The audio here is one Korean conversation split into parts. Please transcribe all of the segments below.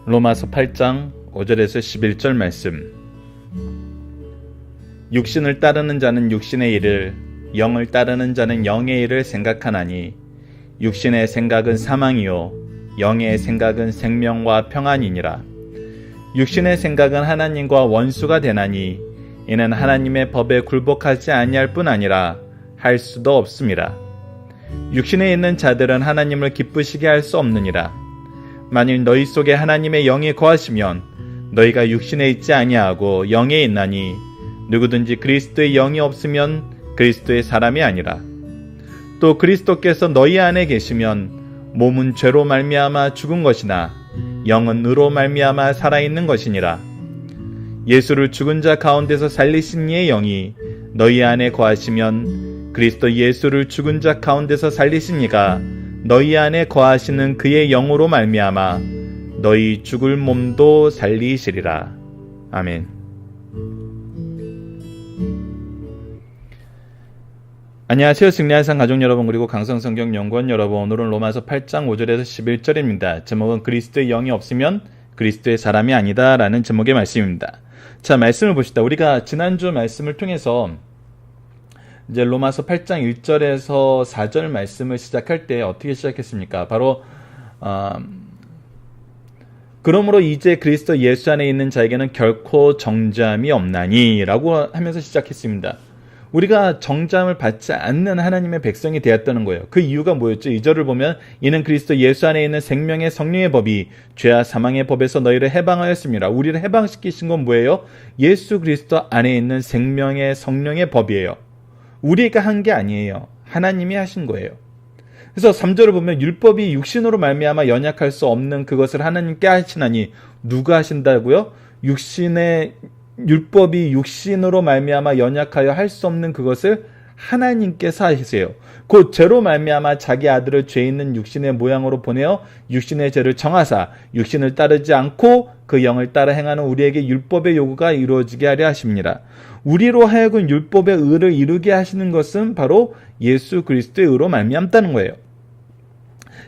로마서 8장 5절에서 11절 말씀. 육신을 따르는 자는 육신의 일을, 영을 따르는 자는 영의 일을 생각하나니 육신의 생각은 사망이요 영의 생각은 생명과 평안이니라. 육신의 생각은 하나님과 원수가 되나니 이는 하나님의 법에 굴복하지 아니할 뿐 아니라 할 수도 없음이라. 육신에 있는 자들은 하나님을 기쁘시게 할 수 없느니라. 만일 너희 속에 하나님의 영이 거하시면 너희가 육신에 있지 아니하고 영에 있나니 누구든지 그리스도의 영이 없으면 그리스도의 사람이 아니라. 또 그리스도께서 너희 안에 계시면 몸은 죄로 말미암아 죽은 것이나 영은 의로 말미암아 살아있는 것이니라. 예수를 죽은 자 가운데서 살리신 이의 영이 너희 안에 거하시면 그리스도 예수를 죽은 자 가운데서 살리신 이가 너희 안에 거하시는 그의 영으로 말미암아 너희 죽을 몸도 살리시리라. 아멘. 안녕하세요. 승리한상 가족 여러분, 그리고 강성성경연구원 여러분. 오늘은 로마서 8장 5절에서 11절입니다. 제목은 그리스도의 영이 없으면 그리스도의 사람이 아니다 라는 제목의 말씀입니다. 자, 말씀을 봅시다. 우리가 지난주 말씀을 통해서 이제 로마서 8장 1절에서 4절 말씀을 시작할 때 어떻게 시작했습니까? 바로 그러므로 이제 그리스도 예수 안에 있는 자에게는 결코 정죄함이 없나니 라고 하면서 시작했습니다. 우리가 정죄함을 받지 않는 하나님의 백성이 되었다는 거예요. 그 이유가 뭐였죠? 2절을 보면 이는 그리스도 예수 안에 있는 생명의 성령의 법이 죄와 사망의 법에서 너희를 해방하였습니다. 우리를 해방시키신 건 뭐예요? 예수 그리스도 안에 있는 생명의 성령의 법이에요. 우리가 한 게 아니에요. 하나님이 하신 거예요. 그래서 3절을 보면 율법이 육신으로 말미암아 연약할 수 없는 그것을 하나님께 하시나니. 누가 하신다고요? 율법이 육신으로 말미암아 연약하여 할 수 없는 그것을 하나님께서 하세요. 곧 죄로 말미암아 자기 아들을 죄 있는 육신의 모양으로 보내어 육신의 죄를 정하사 육신을 따르지 않고 그 영을 따라 행하는 우리에게 율법의 요구가 이루어지게 하려 하십니다. 우리로 하여금 율법의 의를 이루게 하시는 것은 바로 예수 그리스도의 의로 말미암다는 거예요.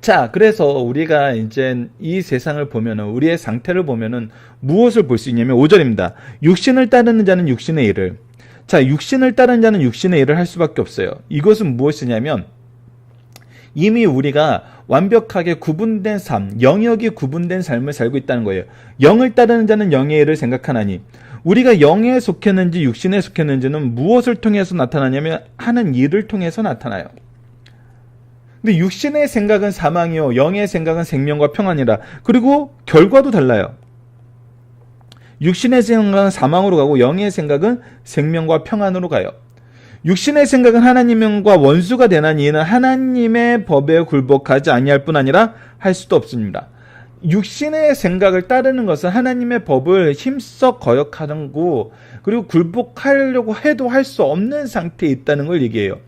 자, 그래서 우리가 이제 이 세상을 보면은, 우리의 상태를 보면은 무엇을 볼 수 있냐면 5절입니다. 육신을 따르는 자는 육신의 일을. 자, 육신을 따르는 자는 육신의 일을 할 수밖에 없어요. 이것은 무엇이냐면 이미 우리가 완벽하게 구분된 삶, 영역이 구분된 삶을 살고 있다는 거예요. 영을 따르는 자는 영의 일을 생각하나니. 우리가 영에 속했는지 육신에 속했는지는 무엇을 통해서 나타나냐면 하는 일을 통해서 나타나요. 근데 육신의 생각은 사망이요 영의 생각은 생명과 평안이라. 그리고 결과도 달라요. 육신의 생각은 사망으로 가고 영의 생각은 생명과 평안으로 가요. 육신의 생각은 하나님과 원수가 되나니 이는 하나님의 법에 굴복하지 아니할 뿐 아니라 할 수도 없습니다. 육신의 생각을 따르는 것은 하나님의 법을 힘써 거역하는 거, 그리고 굴복하려고 해도 할 수 없는 상태에 있다는 걸 얘기해요.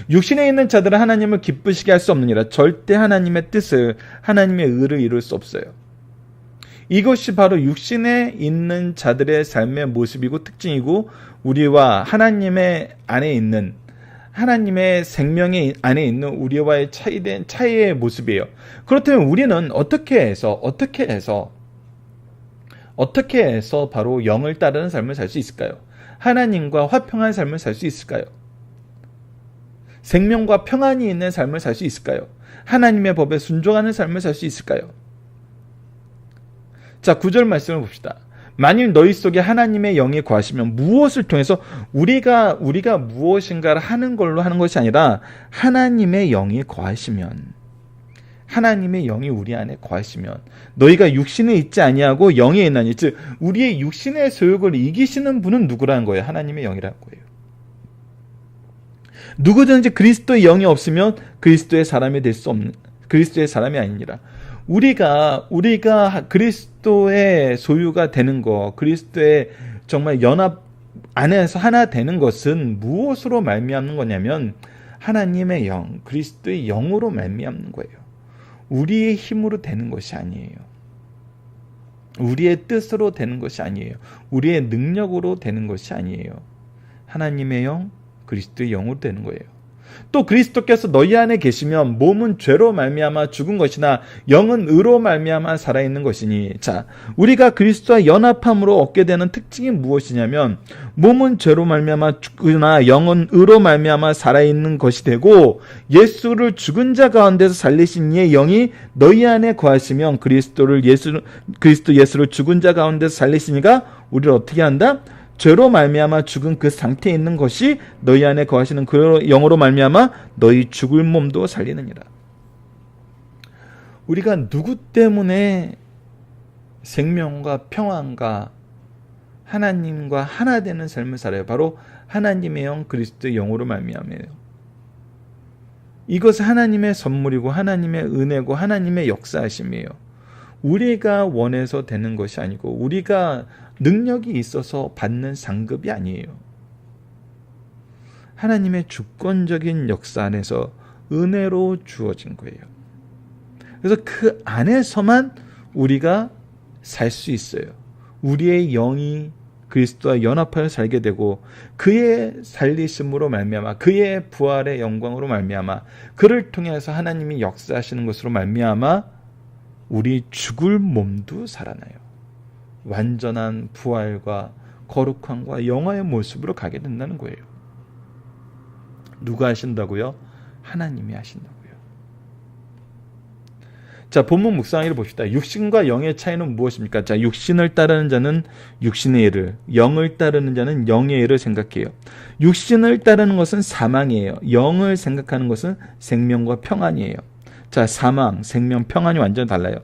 육신에 있는 자들은 하나님을 기쁘시게 할 수 없느니라. 절대 하나님의 뜻을, 하나님의 의를 이룰 수 없어요. 이것이 바로 육신에 있는 자들의 삶의 모습이고 특징이고, 우리와 하나님의 안에 있는, 하나님의 생명의 안에 있는 우리와의 차이의 모습이에요. 그렇다면 우리는 어떻게 해서 바로 영을 따르는 삶을 살 수 있을까요? 하나님과 화평한 삶을 살 수 있을까요? 생명과 평안이 있는 삶을 살 수 있을까요? 하나님의 법에 순종하는 삶을 살 수 있을까요? 자, 9절 말씀을 봅시다. 만일 너희 속에 하나님의 영이 거하시면, 무엇을 통해서 우리가 무엇인가를 하는 걸로 하는 것이 아니라 하나님의 영이 거하시면, 하나님의 영이 우리 안에 거하시면 너희가 육신에 있지 아니하고 영에 있나니. 즉 우리의 육신의 소욕을 이기시는 분은 누구라는 거예요? 하나님의 영이라는 거예요. 누구든지 그리스도의 영이 없으면 그리스도의 사람이 될 수 없는, 그리스도의 사람이 아니니라. 우리가 그리스도의 소유가 되는 것, 그리스도의 정말 연합 안에서 하나 되는 것은 무엇으로 말미암는 거냐면 하나님의 영, 그리스도의 영으로 말미암는 거예요. 우리의 힘으로 되는 것이 아니에요. 우리의 뜻으로 되는 것이 아니에요. 우리의 능력으로 되는 것이 아니에요. 하나님의 영, 그리스도의 영으로 되는 거예요. 또 그리스도께서 너희 안에 계시면 몸은 죄로 말미암아 죽은 것이나 영은 의로 말미암아 살아있는 것이니. 자, 우리가 그리스도와 연합함으로 얻게 되는 특징이 무엇이냐면 몸은 죄로 말미암아 죽으나 영은 의로 말미암아 살아있는 것이 되고, 예수를 죽은 자 가운데서 살리신 이의 영이 너희 안에 거하시면 그리스도 예수를 죽은 자 가운데서 살리신 이가 우리를 어떻게 한다? 죄로 말미암아 죽은 그 상태에 있는 것이 너희 안에 거하시는 그 영으로 말미암아 너희 죽을 몸도 살리느니라. 우리가 누구 때문에 생명과 평안과 하나님과 하나 되는 삶을 살아요? 바로 하나님의 영, 그리스도의 영으로 말미암아요. 이것은 하나님의 선물이고 하나님의 은혜고 하나님의 역사하심이에요. 우리가 원해서 되는 것이 아니고 우리가 능력이 있어서 받는 상급이 아니에요. 하나님의 주권적인 역사 안에서 은혜로 주어진 거예요. 그래서 그 안에서만 우리가 살 수 있어요. 우리의 영이 그리스도와 연합하여 살게 되고 그의 살리심으로 말미암아, 그의 부활의 영광으로 말미암아, 그를 통해서 하나님이 역사하시는 것으로 말미암아 우리 죽을 몸도 살아나요. 완전한 부활과 거룩함과 영화의 모습으로 가게 된다는 거예요. 누가 하신다고요? 하나님이 하신다고요. 자, 본문 묵상하기를 봅시다. 육신과 영의 차이는 무엇입니까? 자, 육신을 따르는 자는 육신의 일을, 영을 따르는 자는 영의 일을 생각해요. 육신을 따르는 것은 사망이에요. 영을 생각하는 것은 생명과 평안이에요. 자, 사망, 생명, 평안이 완전히 달라요.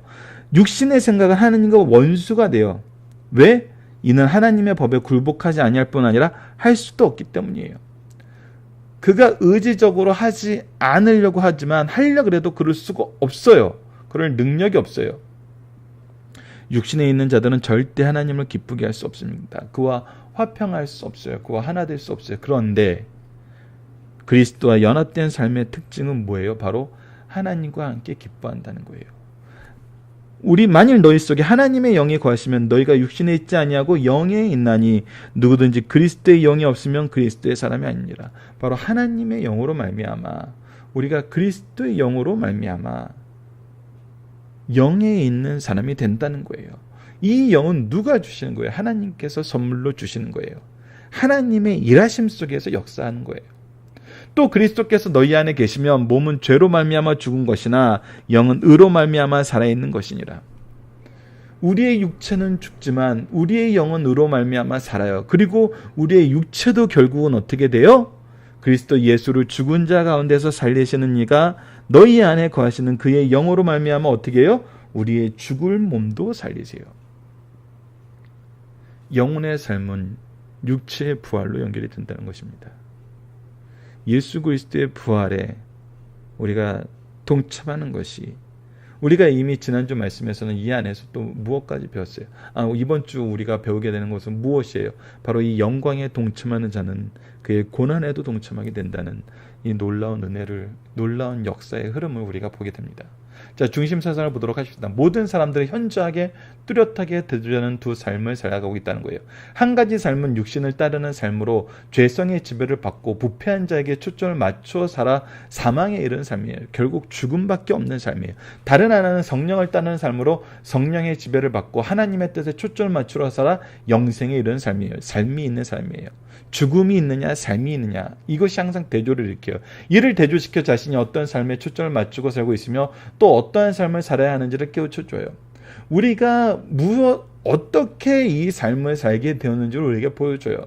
육신의 생각은 하나님과 원수가 돼요. 왜? 이는 하나님의 법에 굴복하지 아니할 뿐 아니라 할 수도 없기 때문이에요. 그가 의지적으로 하지 않으려고 하지만 하려고 해도 그럴 수가 없어요. 그럴 능력이 없어요. 육신에 있는 자들은 절대 하나님을 기쁘게 할 수 없습니다. 그와 화평할 수 없어요. 그와 하나 될 수 없어요. 그런데 그리스도와 연합된 삶의 특징은 뭐예요? 바로 하나님과 함께 기뻐한다는 거예요. 우리 만일 너희 속에 하나님의 영이 거하시면 너희가 육신에 있지 아니하고 영에 있나니 누구든지 그리스도의 영이 없으면 그리스도의 사람이 아니니라. 바로 하나님의 영으로 말미암아, 우리가 그리스도의 영으로 말미암아 영에 있는 사람이 된다는 거예요. 이 영은 누가 주시는 거예요? 하나님께서 선물로 주시는 거예요. 하나님의 일하심 속에서 역사하는 거예요. 또 그리스도께서 너희 안에 계시면 몸은 죄로 말미암아 죽은 것이나 영은 의로 말미암아 살아있는 것이니라. 우리의 육체는 죽지만 우리의 영은 의로 말미암아 살아요. 그리고 우리의 육체도 결국은 어떻게 돼요? 그리스도 예수를 죽은 자 가운데서 살리시는 이가 너희 안에 거하시는 그의 영으로 말미암아 어떻게 해요? 우리의 죽을 몸도 살리세요. 영혼의 삶은 육체의 부활로 연결이 된다는 것입니다. 예수 그리스도의 부활에 우리가 동참하는 것이, 우리가 이미 지난주 말씀에서는 이 안에서 또 무엇까지 배웠어요? 이번 주 우리가 배우게 되는 것은 무엇이에요? 바로 이 영광에 동참하는 자는 그의 고난에도 동참하게 된다는 이 놀라운 은혜를, 놀라운 역사의 흐름을 우리가 보게 됩니다. 자, 중심 사상을 보도록 하십시다. 모든 사람들이 현저하게 뚜렷하게 대조하는 두 삶을 살아가고 있다는 거예요. 한 가지 삶은 육신을 따르는 삶으로 죄성의 지배를 받고 부패한 자에게 초점을 맞춰 살아 사망에 이르는 삶이에요. 결국 죽음밖에 없는 삶이에요. 다른 하나는 성령을 따르는 삶으로 성령의 지배를 받고 하나님의 뜻에 초점을 맞추어 살아 영생에 이르는 삶이에요. 삶이 있는 삶이에요. 죽음이 있느냐 삶이 있느냐, 이것이 항상 대조를 일으켜요. 이를 대조시켜 자신이 어떤 삶에 초점을 맞추고 살고 있으며 또 어떠한 삶을 살아야 하는지를 깨우쳐줘요. 우리가 어떻게 이 삶을 살게 되었는지를 우리에게 보여줘요.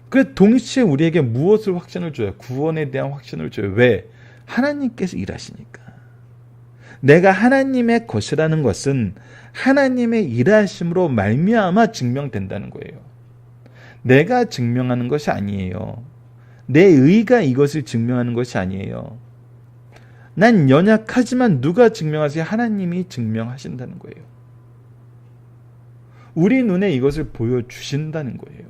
그 동시에 우리에게 무엇을 확신을 줘요? 구원에 대한 확신을 줘요. 왜? 하나님께서 일하시니까. 내가 하나님의 것이라는 것은 하나님의 일하심으로 말미암아 증명된다는 거예요. 내가 증명하는 것이 아니에요. 내 의가 이것을 증명하는 것이 아니에요. 난 연약하지만 누가 증명하세요? 하나님이 증명하신다는 거예요. 우리 눈에 이것을 보여주신다는 거예요.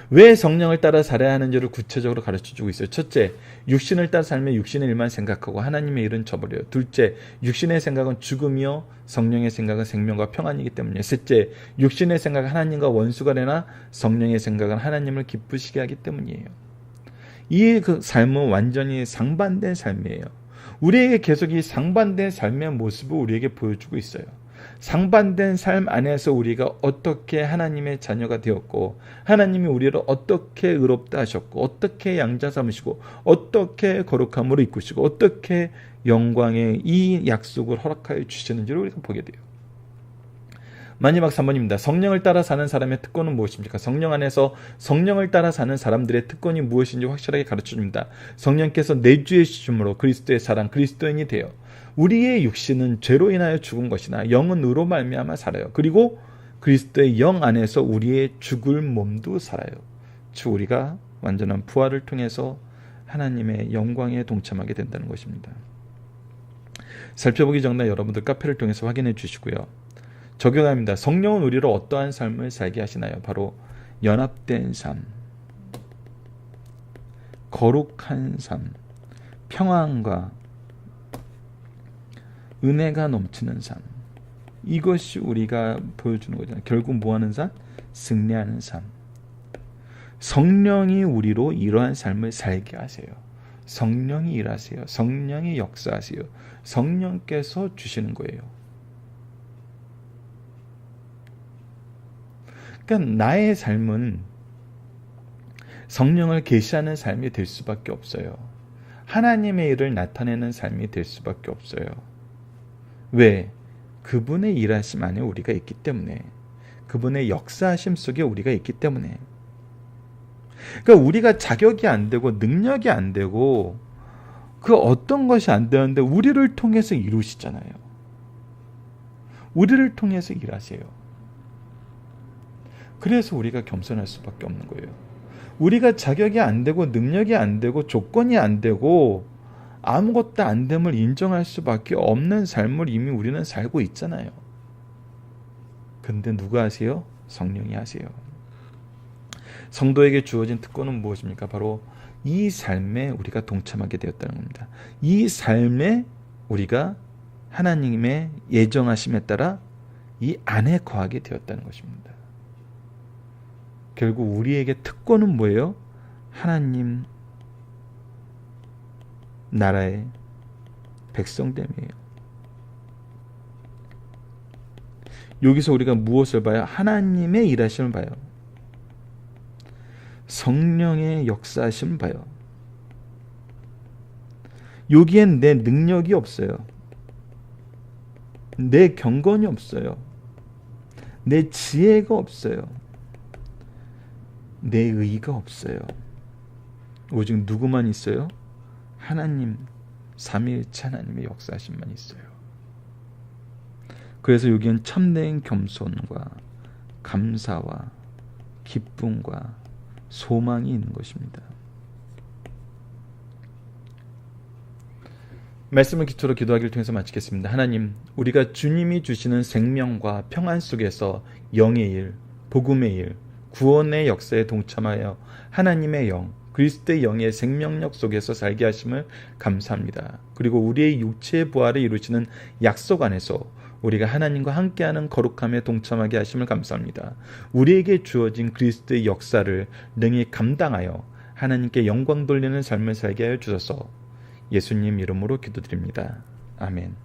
왜 성령을 따라 살아야 하는지를 구체적으로 가르쳐주고 있어요. 첫째, 육신을 따라 살면 육신의 일만 생각하고 하나님의 일은 저버려요. 둘째, 육신의 생각은 죽음이요 성령의 생각은 생명과 평안이기 때문이에요. 셋째, 육신의 생각은 하나님과 원수가 되나 성령의 생각은 하나님을 기쁘시게 하기 때문이에요. 이 삶은 완전히 상반된 삶이에요. 우리에게 계속 이 상반된 삶의 모습을 우리에게 보여주고 있어요. 상반된 삶 안에서 우리가 어떻게 하나님의 자녀가 되었고 하나님이 우리를 어떻게 의롭다 하셨고 어떻게 양자 삼으시고 어떻게 거룩함으로 이끄시고 어떻게 영광의 이 약속을 허락하여 주시는지를 우리가 보게 돼요. 마지막 3번입니다. 성령을 따라 사는 사람의 특권은 무엇입니까? 성령 안에서 성령을 따라 사는 사람들의 특권이 무엇인지 확실하게 가르쳐줍니다. 성령께서 내주해 주심으로 그리스도의 사랑, 그리스도인이 되어 우리의 육신은 죄로 인하여 죽은 것이나 영은 의로 말미암아 살아요. 그리고 그리스도의 영 안에서 우리의 죽을 몸도 살아요. 즉 우리가 완전한 부활을 통해서 하나님의 영광에 동참하게 된다는 것입니다. 살펴보기 전에 여러분들 카페를 통해서 확인해 주시고요. 적용합니다. 성령은 우리로 어떠한 삶을 살게 하시나요? 바로 연합된 삶, 거룩한 삶, 평안과 은혜가 넘치는 삶. 이것이 우리가 보여주는 거잖아요. 결국 뭐하는 삶? 승리하는 삶. 성령이 우리로 이러한 삶을 살게 하세요. 성령이 일하세요. 성령이 역사하세요. 성령께서 주시는 거예요. 그러니까 나의 삶은 성령을 계시하는 삶이 될 수밖에 없어요. 하나님의 일을 나타내는 삶이 될 수밖에 없어요. 왜? 그분의 일하심 안에 우리가 있기 때문에, 그분의 역사하심 속에 우리가 있기 때문에. 그러니까 우리가 자격이 안 되고 능력이 안 되고 그 어떤 것이 안 되는데 우리를 통해서 이루시잖아요. 우리를 통해서 일하세요. 그래서 우리가 겸손할 수밖에 없는 거예요. 우리가 자격이 안 되고 능력이 안 되고 조건이 안 되고 아무것도 안 됨을 인정할 수밖에 없는 삶을 이미 우리는 살고 있잖아요. 근데 누가 하세요? 성령이 하세요. 성도에게 주어진 특권은 무엇입니까? 바로 이 삶에 우리가 동참하게 되었다는 겁니다. 이 삶에 우리가 하나님의 예정하심에 따라 이 안에 거하게 되었다는 것입니다. 결국 우리에게 특권은 뭐예요? 하나님 나라의 백성됨이에요. 여기서 우리가 무엇을 봐요? 하나님의 일하심을 봐요. 성령의 역사하심을 봐요. 여기엔 내 능력이 없어요. 내 경건이 없어요. 내 지혜가 없어요. 내 의가 없어요. 오직 누구만 있어요? 하나님, 삼위일체 하나님의 역사하심만 있어요. 그래서 여기엔 참된 겸손과 감사와 기쁨과 소망이 있는 것입니다. 말씀을 기초로 기도하기를 통해서 마치겠습니다. 하나님, 우리가 주님이 주시는 생명과 평안 속에서 영의 일, 복음의 일, 구원의 역사에 동참하여 하나님의 영, 그리스도의 영의 생명력 속에서 살게 하심을 감사합니다. 그리고 우리의 육체의 부활을 이루시는 약속 안에서 우리가 하나님과 함께하는 거룩함에 동참하게 하심을 감사합니다. 우리에게 주어진 그리스도의 역사를 능히 감당하여 하나님께 영광 돌리는 삶을 살게 하여 주셔서 예수님 이름으로 기도드립니다. 아멘.